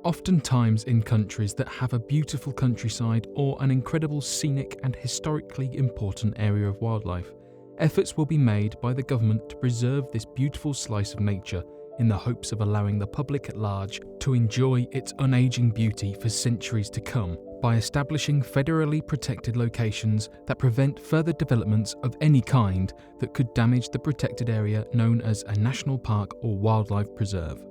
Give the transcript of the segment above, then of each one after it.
Oftentimes in countries that have a beautiful countryside or an incredible scenic and historically important area of wildlife, efforts will be made by the government to preserve this beautiful slice of nature in the hopes of allowing the public at large to enjoy its unaging beauty for centuries to come by establishing federally protected locations that prevent further developments of any kind that could damage the protected area known as a national park or wildlife preserve.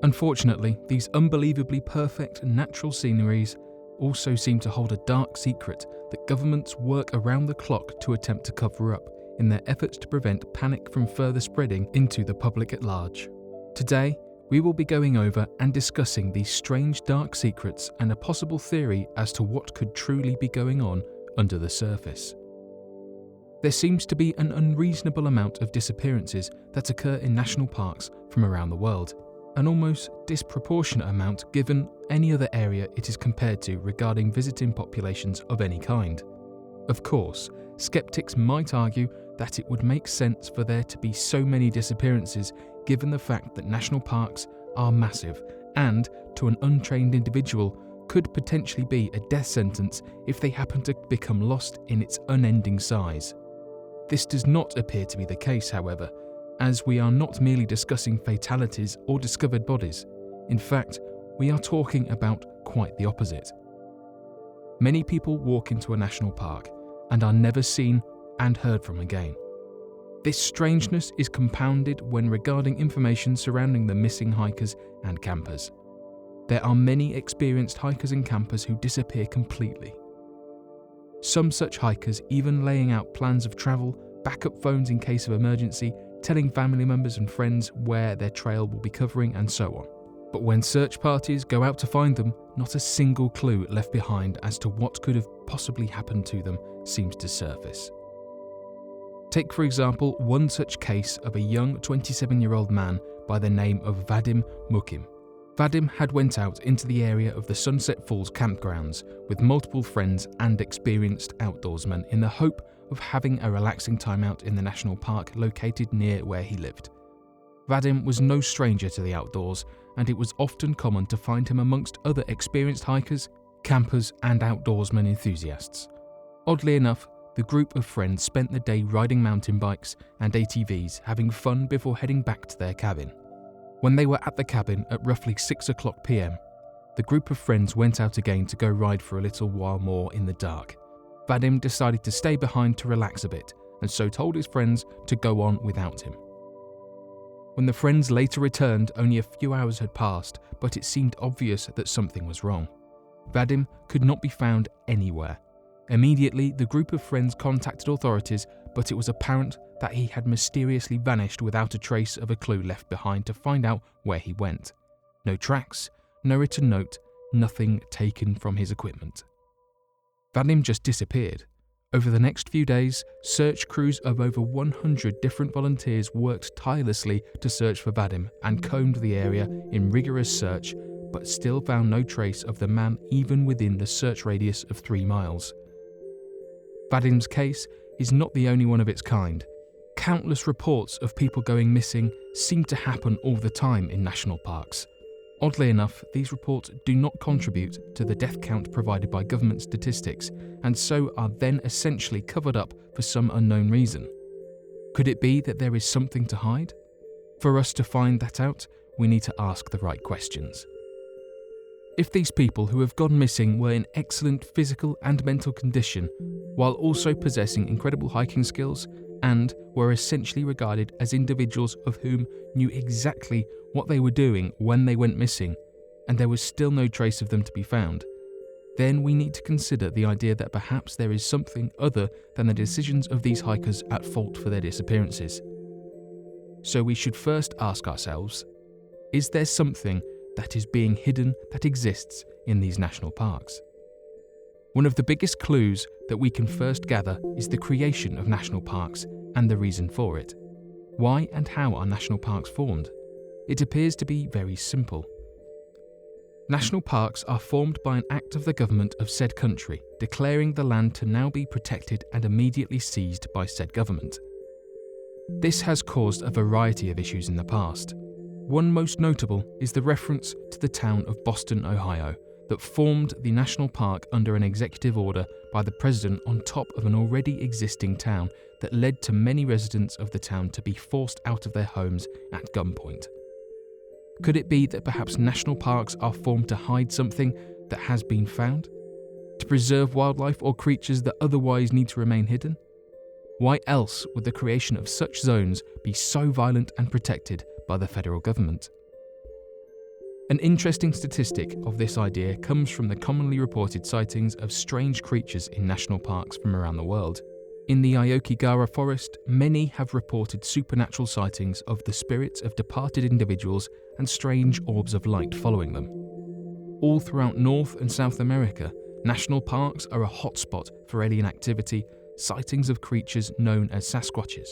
Unfortunately, these unbelievably perfect natural sceneries also seem to hold a dark secret that governments work around the clock to attempt to cover up in their efforts to prevent panic from further spreading into the public at large. Today, we will be going over and discussing these strange dark secrets and a possible theory as to what could truly be going on under the surface. There seems to be an unreasonable amount of disappearances that occur in national parks from around the world, an almost disproportionate amount given any other area it is compared to regarding visiting populations of any kind. Of course, skeptics might argue that it would make sense for there to be so many disappearances given the fact that national parks are massive and, to an untrained individual, could potentially be a death sentence if they happen to become lost in its unending size. This does not appear to be the case, however, as we are not merely discussing fatalities or discovered bodies. In fact, we are talking about quite the opposite. Many people walk into a national park and are never seen and heard from again. This strangeness is compounded when regarding information surrounding the missing hikers and campers. There are many experienced hikers and campers who disappear completely. Some such hikers even laying out plans of travel, backup phones in case of emergency, telling family members and friends where their trail will be covering, and so on. But when search parties go out to find them, not a single clue left behind as to what could have possibly happened to them seems to surface. Take, for example, one such case of a young 27-year-old man by the name of Vadim Mukim. Vadim had went out into the area of the Sunset Falls campgrounds with multiple friends and experienced outdoorsmen in the hope of having a relaxing time out in the national park located near where he lived. Vadim was no stranger to the outdoors, and it was often common to find him amongst other experienced hikers, campers, and outdoorsman enthusiasts. Oddly enough, the group of friends spent the day riding mountain bikes and ATVs, having fun before heading back to their cabin. When they were at the cabin at roughly 6:00 p.m, the group of friends went out again to go ride for a little while more in the dark. Vadim decided to stay behind to relax a bit, and so told his friends to go on without him. When the friends later returned, only a few hours had passed, but it seemed obvious that something was wrong. Vadim could not be found anywhere. Immediately, the group of friends contacted authorities, but it was apparent that he had mysteriously vanished without a trace of a clue left behind to find out where he went. No tracks, no written note, nothing taken from his equipment. Vadim just disappeared. Over the next few days, search crews of over 100 different volunteers worked tirelessly to search for Vadim and combed the area in rigorous search, but still found no trace of the man even within the search radius of 3 miles. Vadim's case is not the only one of its kind. Countless reports of people going missing seem to happen all the time in national parks. Oddly enough, these reports do not contribute to the death count provided by government statistics, and so are then essentially covered up for some unknown reason. Could it be that there is something to hide? For us to find that out, we need to ask the right questions. If these people who have gone missing were in excellent physical and mental condition, while also possessing incredible hiking skills, and were essentially regarded as individuals of whom knew exactly what they were doing when they went missing, and there was still no trace of them to be found, then we need to consider the idea that perhaps there is something other than the decisions of these hikers at fault for their disappearances. So we should first ask ourselves, is there something that is being hidden that exists in these national parks? One of the biggest clues that we can first gather is the creation of national parks and the reason for it. Why and how are national parks formed? It appears to be very simple. National parks are formed by an act of the government of said country, declaring the land to now be protected and immediately seized by said government. This has caused a variety of issues in the past. One most notable is the reference to the town of Boston, Ohio, that formed the national park under an executive order by the president on top of an already existing town that led to many residents of the town to be forced out of their homes at gunpoint. Could it be that perhaps national parks are formed to hide something that has been found? To preserve wildlife or creatures that otherwise need to remain hidden? Why else would the creation of such zones be so violent and protected by the federal government? An interesting statistic of this idea comes from the commonly reported sightings of strange creatures in national parks from around the world. In the Aokigahara forest, many have reported supernatural sightings of the spirits of departed individuals and strange orbs of light following them. All throughout North and South America, national parks are a hotspot for alien activity, sightings of creatures known as Sasquatches.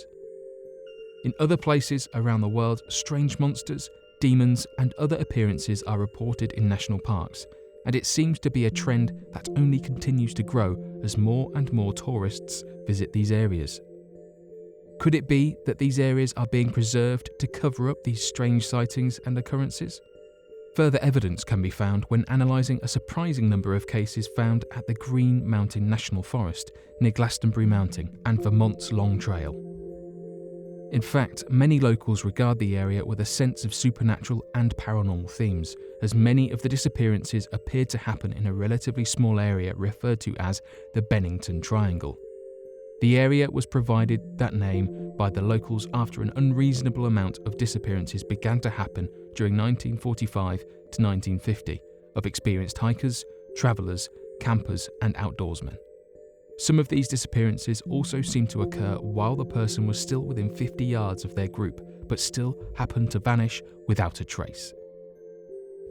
In other places around the world, strange monsters, demons, and other appearances are reported in national parks, and it seems to be a trend that only continues to grow as more and more tourists visit these areas. Could it be that these areas are being preserved to cover up these strange sightings and occurrences? Further evidence can be found when analysing a surprising number of cases found at the Green Mountain National Forest near Glastonbury Mountain and Vermont's Long Trail. In fact, many locals regard the area with a sense of supernatural and paranormal themes, as many of the disappearances appeared to happen in a relatively small area referred to as the Bennington Triangle. The area was provided that name by the locals after an unreasonable amount of disappearances began to happen during 1945 to 1950 of experienced hikers, travellers, campers and outdoorsmen. Some of these disappearances also seem to occur while the person was still within 50 yards of their group, but still happened to vanish without a trace.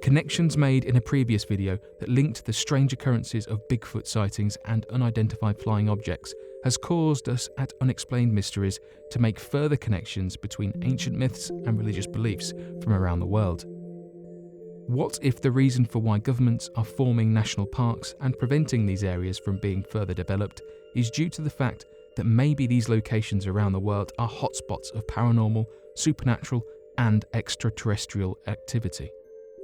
Connections made in a previous video that linked the strange occurrences of Bigfoot sightings and unidentified flying objects has caused us at Unexplained Mysteries to make further connections between ancient myths and religious beliefs from around the world. What if the reason for why governments are forming national parks and preventing these areas from being further developed is due to the fact that maybe these locations around the world are hotspots of paranormal, supernatural, and extraterrestrial activity?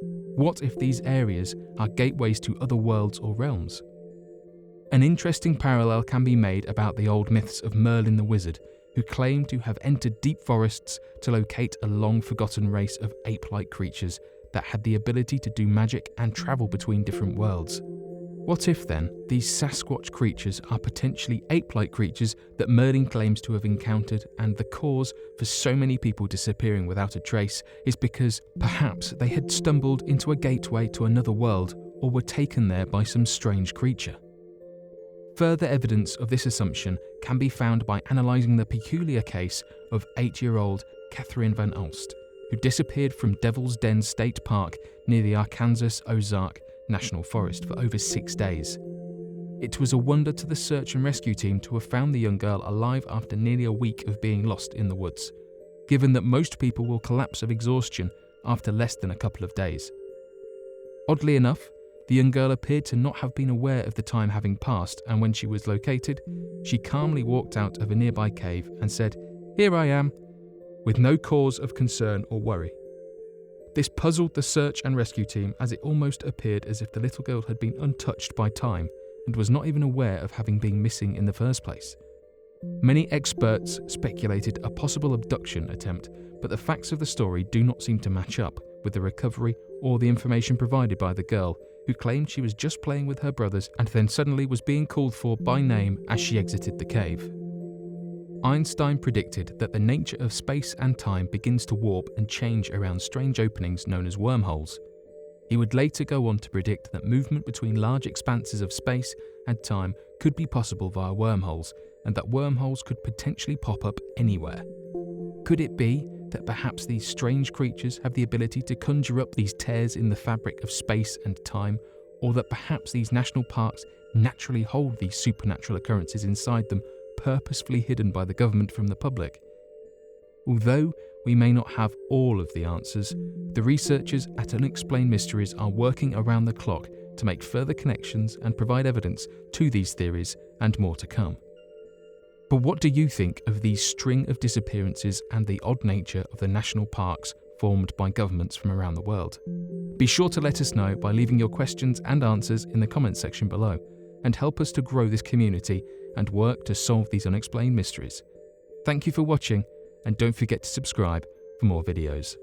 What if these areas are gateways to other worlds or realms? An interesting parallel can be made about the old myths of Merlin the Wizard, who claimed to have entered deep forests to locate a long-forgotten race of ape-like creatures that had the ability to do magic and travel between different worlds. What if then these Sasquatch creatures are potentially ape-like creatures that Merlin claims to have encountered, and the cause for so many people disappearing without a trace is because perhaps they had stumbled into a gateway to another world or were taken there by some strange creature? Further evidence of this assumption can be found by analysing the peculiar case of 8-year-old Catherine Van Alst, who disappeared from Devil's Den State Park near the Arkansas Ozark National Forest for over 6 days. It was a wonder to the search and rescue team to have found the young girl alive after nearly a week of being lost in the woods, given that most people will collapse of exhaustion after less than a couple of days. Oddly enough, the young girl appeared to not have been aware of the time having passed, and when she was located, she calmly walked out of a nearby cave and said, "Here I am," with no cause of concern or worry. This puzzled the search and rescue team, as it almost appeared as if the little girl had been untouched by time and was not even aware of having been missing in the first place. Many experts speculated a possible abduction attempt, but the facts of the story do not seem to match up with the recovery or the information provided by the girl, who claimed she was just playing with her brothers and then suddenly was being called for by name as she exited the cave. Einstein predicted that the nature of space and time begins to warp and change around strange openings known as wormholes. He would later go on to predict that movement between large expanses of space and time could be possible via wormholes, and that wormholes could potentially pop up anywhere. Could it be that perhaps these strange creatures have the ability to conjure up these tears in the fabric of space and time, or that perhaps these national parks naturally hold these supernatural occurrences inside them, purposefully hidden by the government from the public? Although we may not have all of the answers, the researchers at Unexplained Mysteries are working around the clock to make further connections and provide evidence to these theories, and more to come. But what do you think of these string of disappearances and the odd nature of the national parks formed by governments from around the world. Be sure to let us know by leaving your questions and answers in the comments section below, and help us to grow this community and work to solve these unexplained mysteries. Thank you for watching, and don't forget to subscribe for more videos.